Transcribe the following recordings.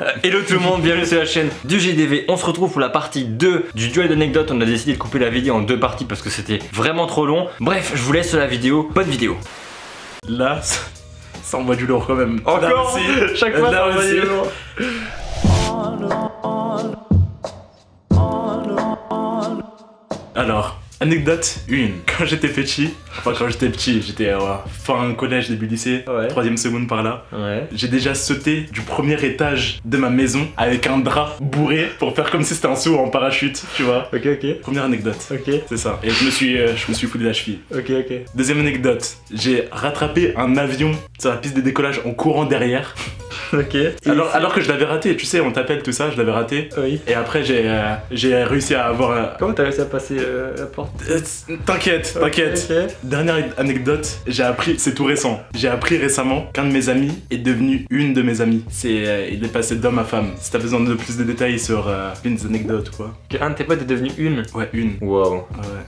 Hello tout le monde, bienvenue sur la chaîne du JDV. On se retrouve pour la partie 2 du duel d'anecdotes. On a décidé de couper la vidéo en deux parties parce que c'était vraiment trop long. Bref, je vous laisse la vidéo. Bonne vidéo. Là, ça envoie du lourd quand même. Encore chaque fois ça envoie du lourd. Alors, anecdote 1. Quand j'étais petit, j'étais fin collège, début lycée, Ouais. 3ème seconde par là. Ouais. J'ai déjà sauté du premier étage de ma maison avec un drap bourré pour faire comme si c'était un saut en parachute, tu vois. Ok, ok. Première anecdote. Ok. C'est ça. Et je me suis foulé la cheville. Ok, ok. Deuxième anecdote. J'ai rattrapé un avion sur la piste de décollage en courant derrière. Ok. Alors que je l'avais raté, tu sais, on t'appelle tout ça, je l'avais raté. Oui. Et après j'ai réussi à avoir un... Comment t'as réussi à passer la porte? T'inquiète. Ok. Dernière anecdote, c'est tout récent. J'ai appris récemment qu'un de mes amis est devenu une de mes amies. Il est passé d'homme à femme. Si t'as besoin de plus de détails sur une des anecdotes ou quoi. Un de tes potes est devenu une. Ouais, une. Wow. Ouais.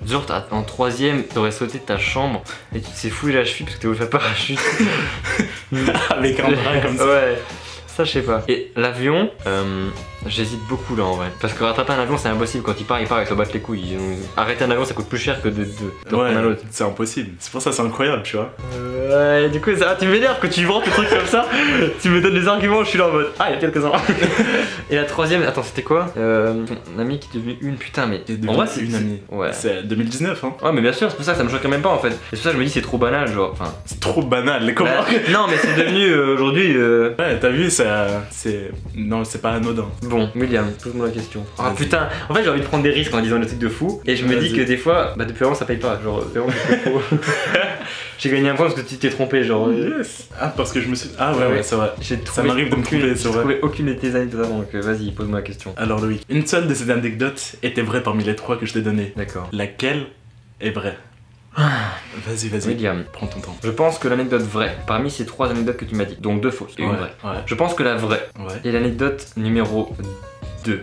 Genre en troisième, t'aurais sauté de ta chambre et tu t'es foulé la cheville parce que t'as voulu faire parachute. Avec un bras comme ça. Ouais. Ça je sais pas. Et l'avion, j'hésite beaucoup là en vrai. Parce que rattraper un avion c'est impossible, quand il part il se battre les couilles. Arrêter un avion ça coûte plus cher que de prendre un autre. C'est impossible. C'est pour ça c'est incroyable, tu vois. Ouais, du coup ça, tu m'énerves quand tu vends tes trucs comme ça. Tu me donnes des arguments, je suis là en mode ah il y a quelques-uns. Et la troisième, attends c'était quoi? Ton ami qui est devenu une, putain mais. En vrai c'est une amie. Ouais. C'est 2019 hein. Ouais mais bien sûr, c'est pour ça que ça me choque même pas en fait. Et c'est pour ça que je me dis c'est trop banal genre. Enfin. C'est trop banal. Comment Non mais c'est devenu aujourd'hui. Ouais t'as vu non c'est pas anodin. Bon, William, pose-moi la question. Ah putain, en fait j'ai envie de prendre des risques en disant des trucs de fou. Et je me dis que des fois, bah depuis avant ça paye pas. Genre, vraiment, j'ai gagné un point parce que tu t'es trompé, genre. Yes. Ah parce que je me suis... Ah ouais c'est vrai. Ça m'arrive de me tromper, c'est vrai. J'ai trouvé aucune de tes anecdotes avant, donc vas-y, pose-moi la question. Alors Loïc, une seule de ces anecdotes était vraie parmi les trois que je t'ai données. D'accord. Laquelle est vraie? Vas-y. William, prends ton temps. je pense que l'anecdote vraie, parmi ces trois anecdotes que tu m'as dit, donc deux fausses et une vraie. Ouais. Je pense que la vraie Ouais. est l'anecdote numéro 2.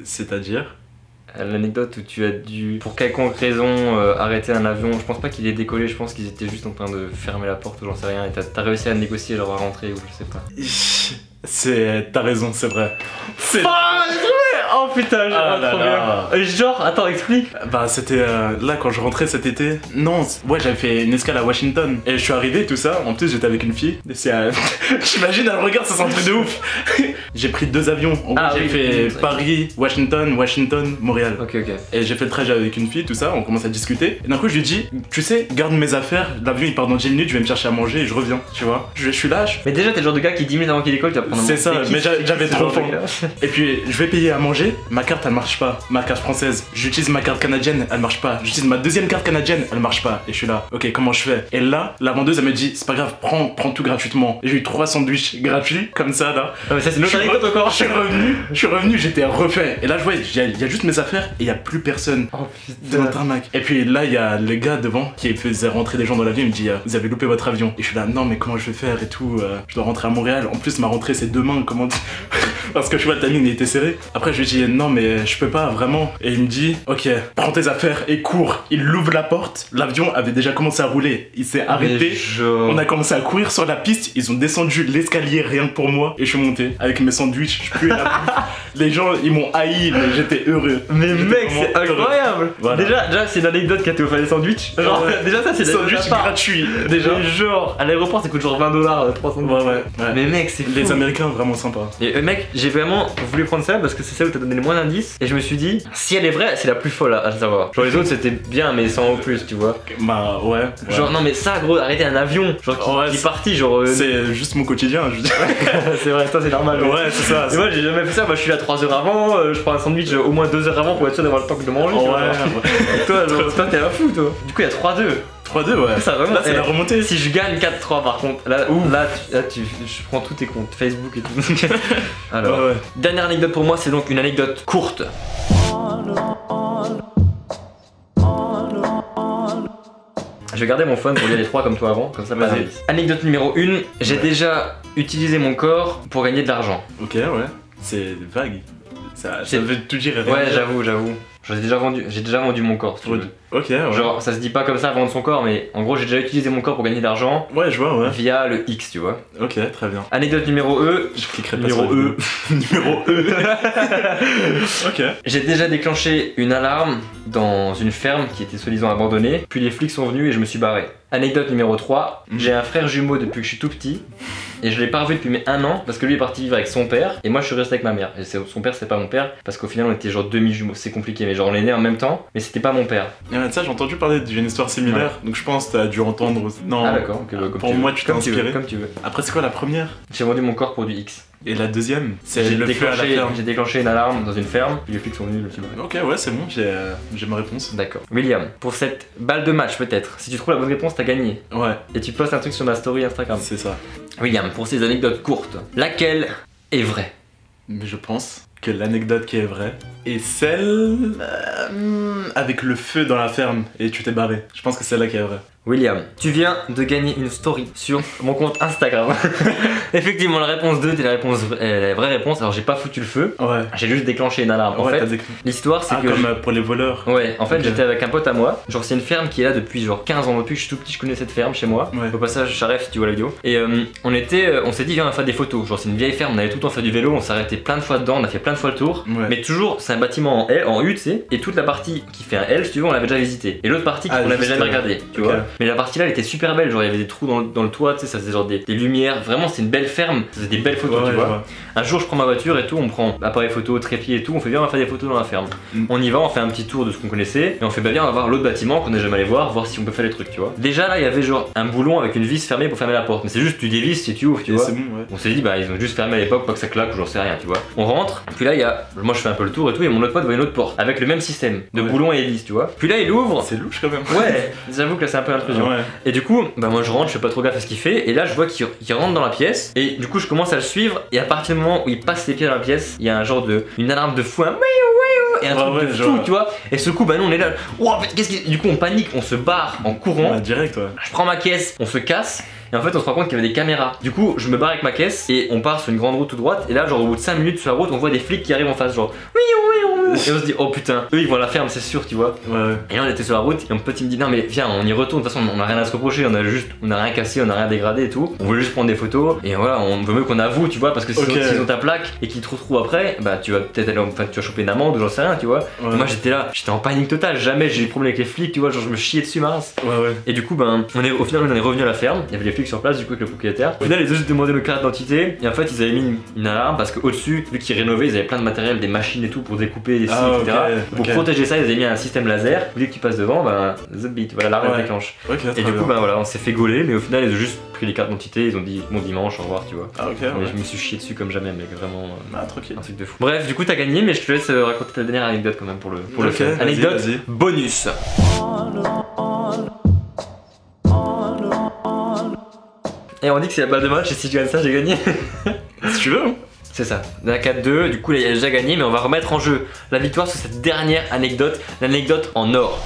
C'est-à-dire? L'anecdote où tu as dû, pour quelconque raison, arrêter un avion. Je pense pas qu'il ait décollé, je pense qu'ils étaient juste en train de fermer la porte ou j'en sais rien. Et t'as réussi à négocier, genre à rentrer ou je sais pas. T'as raison, c'est vrai. Ah, j'ai trouvé. Oh putain, trop bien. Genre, attends, explique. Bah c'était là quand je rentrais cet été. Non, ouais j'avais fait une escale à Washington. Et je suis arrivé tout ça, en plus j'étais avec une fille. J'imagine elle regarde, ça c'est un truc de ouf. J'ai pris 2 avions. En gros j'ai fait Paris, Washington, Montréal. Ok. Et j'ai fait le trajet avec une fille, tout ça, on commence à discuter. Et d'un coup je lui dis, tu sais, garde mes affaires, l'avion il part dans 10 minutes, je vais me chercher à manger et je reviens, tu vois. Je suis là. Mais déjà t'es le genre de gars qui 10 minutes avant qu'il décolle, tu vas prendre un C'est ça, mais j'avais trop faim. Et puis je vais payer à manger, ma carte elle marche pas, ma carte française. J'utilise ma carte canadienne, elle marche pas. J'utilise ma deuxième carte canadienne, elle marche pas. Et je suis là, ok comment je fais? Et là, la vendeuse elle me dit, c'est pas grave, prends tout gratuitement. Et j'ai eu 3 sandwichs gratuits, comme ça là. Ah mais ça c'est une autre anecdote encore. Je suis revenu, j'étais refait. Et là je vois, il y a juste mes affaires et il y a plus personne. Oh Devant le putain. tarmac. Et puis là il y a le gars devant qui faisait rentrer des gens dans l'avion, il me dit vous avez loupé votre avion. Et je suis là non mais comment je vais faire et tout, je dois rentrer à Montréal. En plus ma rentrée c'est demain, comment parce que je vois le timing il était serré. Après je lui dis non mais je peux pas vraiment. Et il me dit ok prends tes affaires et cours. Il ouvre la porte, l'avion avait déjà commencé à rouler, il s'est arrêté. On a commencé à courir sur la piste, ils ont descendu l'escalier rien que pour moi. Et je suis monté avec mes sandwichs, je puais la bouffe. Les gens ils m'ont haï mais j'étais heureux. Mais mec c'est incroyable. Voilà. Déjà c'est une anecdote qui a été offert des sandwichs. Genre déjà ça c'est des sandwichs gratuits. Déjà mais genre à l'aéroport ça coûte genre $20 3 sandwichs. Ouais. Mais mec c'est fou. Les Américains vraiment sympas. Et mec j'ai vraiment voulu prendre ça parce que c'est celle où t'as donné le moins d'indices. Et je me suis dit si elle est vraie c'est la plus folle à savoir. Genre les autres c'était bien mais sans au plus tu vois. Bah ouais. Genre non mais ça gros arrêter un avion genre qui est parti genre c'est juste mon quotidien je veux dire. C'est vrai ça c'est normal. Ouais c'est ça. Et moi j'ai jamais fait ça, moi je suis là 3 heures avant, je prends un sandwich au moins 2 heures avant pour être sûr d'avoir le temps de manger. Toi t'es un fou toi. Du coup il y a 3-2. 3-2 ouais. Ça vraiment. Là c'est la remontée. Si je gagne 4-3 par contre, là je prends tous tes comptes Facebook et tout. Alors, dernière anecdote pour moi, c'est donc une anecdote courte. Je vais garder mon phone pour lire les 3 comme toi avant, comme ça passe vite. Anecdote numéro 1, j'ai déjà utilisé mon corps pour gagner de l'argent. Ok ouais, c'est vague. Ça veut tout dire et rien Ouais dire. j'avoue. J'ai déjà vendu mon corps, si tu veux. Ok, ouais. Genre, ça se dit pas comme ça, vendre son corps, mais en gros, j'ai déjà utilisé mon corps pour gagner de l'argent. Ouais, je vois, ouais. Via le X, tu vois. Ok, très bien. Anecdote numéro E. Je cliquerai pas Numéro sur E. Numéro E. Ok. J'ai déjà déclenché une alarme dans une ferme qui était soi-disant abandonnée, puis les flics sont venus et je me suis barré. Anecdote numéro 3, j'ai un frère jumeau depuis que je suis tout petit et je l'ai pas revu depuis mes 1 an parce que lui est parti vivre avec son père et moi je suis resté avec ma mère. Et son père c'est pas mon père parce qu'au final on était genre demi-jumeaux, c'est compliqué mais genre on est nés en même temps mais c'était pas mon père. Et ça j'ai entendu parler d'une histoire similaire donc je pense que t'as dû entendre aussi. Non. Ah d'accord, okay, bah, pour moi tu t'es inspiré. Comme tu veux. Après c'est quoi la première? J'ai vendu mon corps pour du X. Et la deuxième, c'est le feu à la ferme. J'ai déclenché une alarme dans une ferme, puis les flics sont venus, je me suis barré. Ok, ouais, c'est bon, j'ai ma réponse. D'accord. William, pour cette balle de match peut-être, si tu trouves la bonne réponse, t'as gagné. Ouais. Et tu postes un truc sur ma story Instagram. C'est ça. William, pour ces anecdotes courtes, laquelle est vraie? Mais je pense que l'anecdote qui est vraie est celle avec le feu dans la ferme et tu t'es barré. Je pense que c'est celle-là qui est vraie. William, tu viens de gagner une story sur mon compte Instagram. Effectivement, la réponse 2 était la vraie réponse. Alors j'ai pas foutu le feu, ouais. J'ai juste déclenché une alarme. En fait, l'histoire c'est que... comme pour les voleurs. Ouais, en fait j'étais avec un pote à moi. Genre c'est une ferme qui est là depuis genre 15 ans. Depuis que je suis tout petit, je connais cette ferme chez moi. Ouais. Au passage, Charef si tu vois la vidéo. Et on s'est dit viens on va faire des photos. Genre c'est une vieille ferme, on allait tout le temps faire du vélo, on s'arrêtait plein de fois dedans, on a fait plein de fois le tour. Ouais. Mais toujours, c'est un bâtiment en L, en U, tu sais. Et toute la partie qui fait un L, si tu veux, on l'avait déjà visité. Et l'autre partie on l'avait jamais regardé, tu vois. Mais la partie là elle était super belle, genre il y avait des trous dans le toit, tu sais, ça faisait genre des lumières, vraiment c'est une belle ferme, ça faisait des belles photos, tu vois. Un jour je prends ma voiture et tout, on prend appareil photo, trépied et tout, on fait bien, on va faire des photos dans la ferme. On y va, on fait un petit tour de ce qu'on connaissait et on fait bah bien, on va voir l'autre bâtiment qu'on n'est jamais allé voir si on peut faire les trucs, tu vois. Déjà là il y avait genre un boulon avec une vis fermée pour fermer la porte, mais c'est juste tu dévisses et tu ouvres, tu vois. Bon, ouais. On s'est dit bah ils ont juste fermé à l'époque, pas que ça claque ou j'en sais rien, tu vois. On rentre, puis là il y a, moi je fais un peu le tour et tout et mon autre pote voit une autre porte avec le même système de boulon et vis, tu vois. Puis là il ouvre. C'est louche quand même. Ouais, j'avoue que là c'est un peu intrusion. Ouais. Et du coup, bah moi je rentre, je fais pas trop gaffe à ce qu'il fait et là je vois qu'il rentre dans la pièce et du coup je commence à le suivre et à partir du moment où il passe les pieds dans la pièce, il y a un genre une alarme de fou, et un truc de fou, tu vois. Et ce coup bah nous on est là, wow, du coup on panique, on se barre en courant. Ouais, direct, ouais. Je prends ma caisse, on se casse. Et en fait on se rend compte qu'il y avait des caméras. Du coup je me barre avec ma caisse et on part sur une grande route tout droite. Et là genre au bout de 5 minutes sur la route on voit des flics qui arrivent en face genre oui. Et on se dit oh putain, eux ils vont à la ferme c'est sûr, tu vois. Ouais. Et là on était sur la route et mon pote il me dit non mais viens on y retourne, de toute façon on a rien à se reprocher, on a rien cassé, on a rien dégradé et tout. On voulait juste prendre des photos et voilà, on veut mieux qu'on avoue, tu vois, parce que s'ils ont ta plaque et qu'ils te retrouvent après, bah tu vas peut-être aller, enfin tu vas choper une amende ou j'en sais rien, tu vois. Ouais. Moi j'étais là, j'étais en panique totale, jamais j'ai eu de problème avec les flics, tu vois, genre je me chiais dessus ma race. Ouais. Et du coup ben au final on est revenu à la ferme, il y avait les flics sur place du coup avec le propriétaire. Au final ils ont juste demandé nos cartes d'identité et en fait ils avaient mis une alarme parce qu'au dessus, vu qu'ils rénovaient, ils avaient plein de matériel, des machines et tout pour découper des scies, etc. Pour protéger ça, ils avaient mis un système laser. Dès que tu passes devant, bah the beat, voilà, l'alarme déclenche. Et du coup, bah voilà, on s'est fait gauler, mais au final, ils ont juste pris les cartes d'identité, ils ont dit bon dimanche, au revoir, tu vois. Ah, ok. Mais je me suis chié dessus comme jamais, mec, vraiment. Tranquille. Un truc de fou. Bref, du coup, t'as gagné, mais je te laisse raconter ta dernière anecdote quand même pour le faire. Anecdote bonus. Et on dit que c'est la balle de match, et si je gagne ça, j'ai gagné. Si tu veux, hein. C'est ça, dans la 4-2, du coup il a déjà gagné, mais on va remettre en jeu la victoire sur cette dernière anecdote, l'anecdote en or.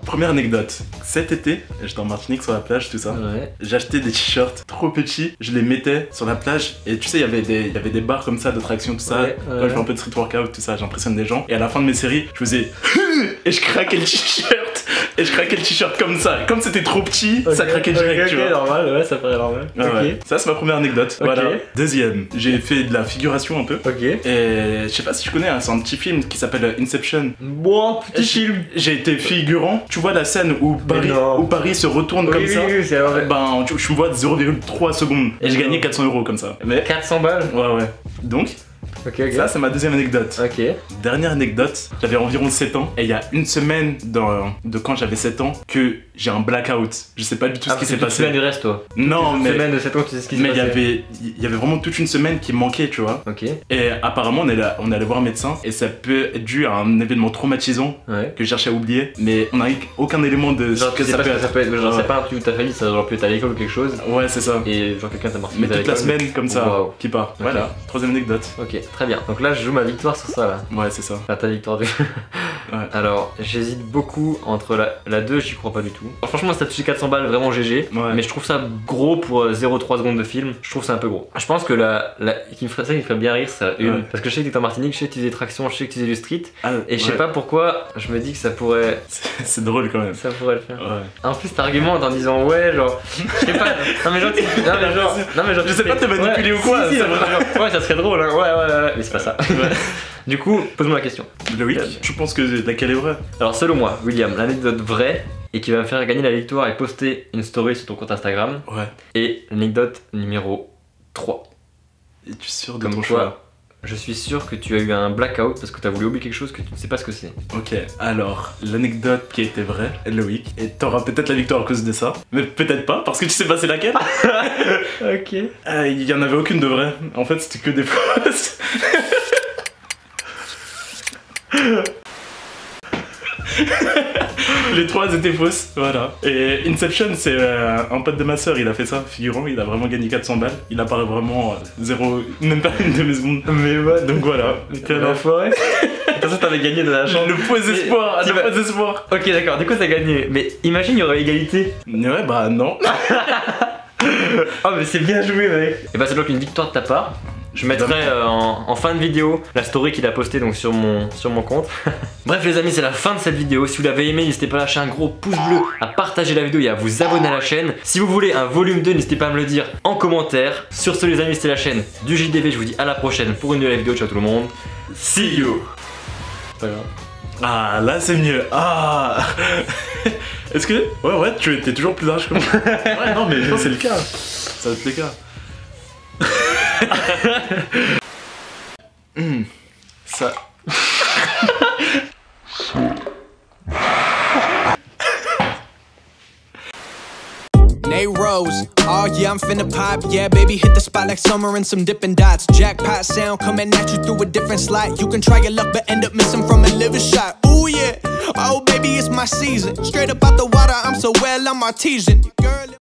Première anecdote, cet été, j'étais en Martinique sur la plage, tout ça. Ouais. J'achetais des t-shirts trop petits, je les mettais sur la plage et tu sais, il y avait des barres comme ça d'attraction, tout ça. Moi je fais un peu de street workout, tout ça, j'impressionne des gens. Et à la fin de mes séries, je faisais et je craquais le t-shirt. Et je craquais le t-shirt comme ça. Comme c'était trop petit, ça craquait direct, tu vois. Normal, ouais, ça paraît normal. Ouais. Ça, c'est ma première anecdote. Voilà. Deuxième, j'ai fait de la figuration un peu. Et je sais pas si tu connais, c'est un petit film qui s'appelle Inception. Bon, petit film. J'ai été figurant. Tu vois la scène où Paris se retourne comme ça. Oui, c'est vrai. Ben, je me vois 0,3 secondes. Et j'ai gagné 400 € comme ça. Mais 400 balles. Ouais. Donc. Ça, c'est ma deuxième anecdote. Dernière anecdote, j'avais environ 7 ans et il y a une semaine de quand j'avais 7 ans que j'ai un blackout. Je sais pas du tout ce qui s'est passé. Tu te souviens du reste, toi? Non, mais. Une semaine de 7 ans, tu sais ce qui s'est passé. Mais il y avait vraiment toute une semaine qui me manquait, tu vois. Et apparemment, on est allé voir un médecin et ça peut être dû à un événement traumatisant que je cherchais à oublier. Mais on n'a aucun élément de genre, ce que ça peut être. Genre, c'est pas un truc où t'as failli, ça genre peut être à l'école ou quelque chose. Ouais, c'est ça. Et genre quelqu'un t'a marqué. Mais toute la semaine comme ça qui part. Voilà, troisième anecdote. Ok, très bien. Donc là, je joue ma victoire sur ça là. Ouais, c'est ça. Enfin, ta victoire du. Ouais. Alors, j'hésite beaucoup entre la 2, j'y crois pas du tout. Alors, franchement, ça a touché 400 balles, vraiment GG. Ouais. Mais je trouve ça gros pour 0,3 secondes de film. Je trouve ça un peu gros. Je pense que qui me ferait bien rire, c'est la 1. Ouais. Parce que je sais que t'es en Martinique, je sais que tu faisais des tractions, je sais que tu faisais du street. Ah, Et je sais pas pourquoi, je me dis que ça pourrait. C'est drôle quand même. Ça pourrait le faire. Ouais. En plus, t'argumentes en disant ouais, genre. Je sais pas. Non, mais genre. Je sais pas te manipuler ou quoi. Si, ouais, ça serait drôle, hein. Ouais. Mais c'est pas ça. Du coup, pose-moi la question. Loïc, tu penses que laquelle est vraie? Alors, selon moi, William, l'anecdote vraie et qui va me faire gagner la victoire est poster une story sur ton compte Instagram. Ouais. Et l'anecdote numéro 3. Es-tu sûr de Comme ton quoi, choix? je suis sûr que tu as eu un blackout parce que tu as voulu oublier quelque chose que tu ne sais pas ce que c'est. Ok, alors, l'anecdote qui a été vraie, Loïc, et t'auras peut-être la victoire à cause de ça, mais peut-être pas, parce que tu sais pas c'est laquelle. Ok. Il y en avait aucune de vraie. En fait, c'était que des fausses. Les 3 étaient fausses, voilà. Et Inception, c'est un pote de ma soeur, il a fait ça, figurant, il a vraiment gagné 400 balles. Il apparaît vraiment même pas une demi-seconde. Mais ouais, Donc voilà. quel enfoiré. Comme ça, t'avais gagné de l'argent. Le faux espoir, le faux espoir. Ok, d'accord, du coup, t'as gagné. Mais imagine, il y aurait égalité. Ouais, bah non. Oh, mais c'est bien joué, mec. Et bah, c'est donc une victoire de ta part. Je mettrai en fin de vidéo la story qu'il a postée donc sur mon compte. Bref les amis, c'est la fin de cette vidéo. Si vous l'avez aimé, n'hésitez pas à lâcher un gros pouce bleu, à partager la vidéo et à vous abonner à la chaîne. Si vous voulez un volume 2, n'hésitez pas à me le dire en commentaire. Sur ce les amis, c'était la chaîne du JDV. Je vous dis à la prochaine pour une nouvelle vidéo. Ciao tout le monde. See you. Pas grave. Ah, là c'est mieux. Ah. Est-ce que... Ouais, tu étais toujours plus large que moi. Ouais, non, mais je pense que c'est le cas. Ça va être le cas. Ça... Nate Rose, oh yeah, I'm finna pop. Yeah, baby, hit the spot like summer and some dipping dots. Jackpot sound coming at you through a different slot. You can try your luck, but end up missing from a liver shot. Ooh yeah, oh baby, it's my season. Straight up out the water, I'm so well, I'm artesian. Girl.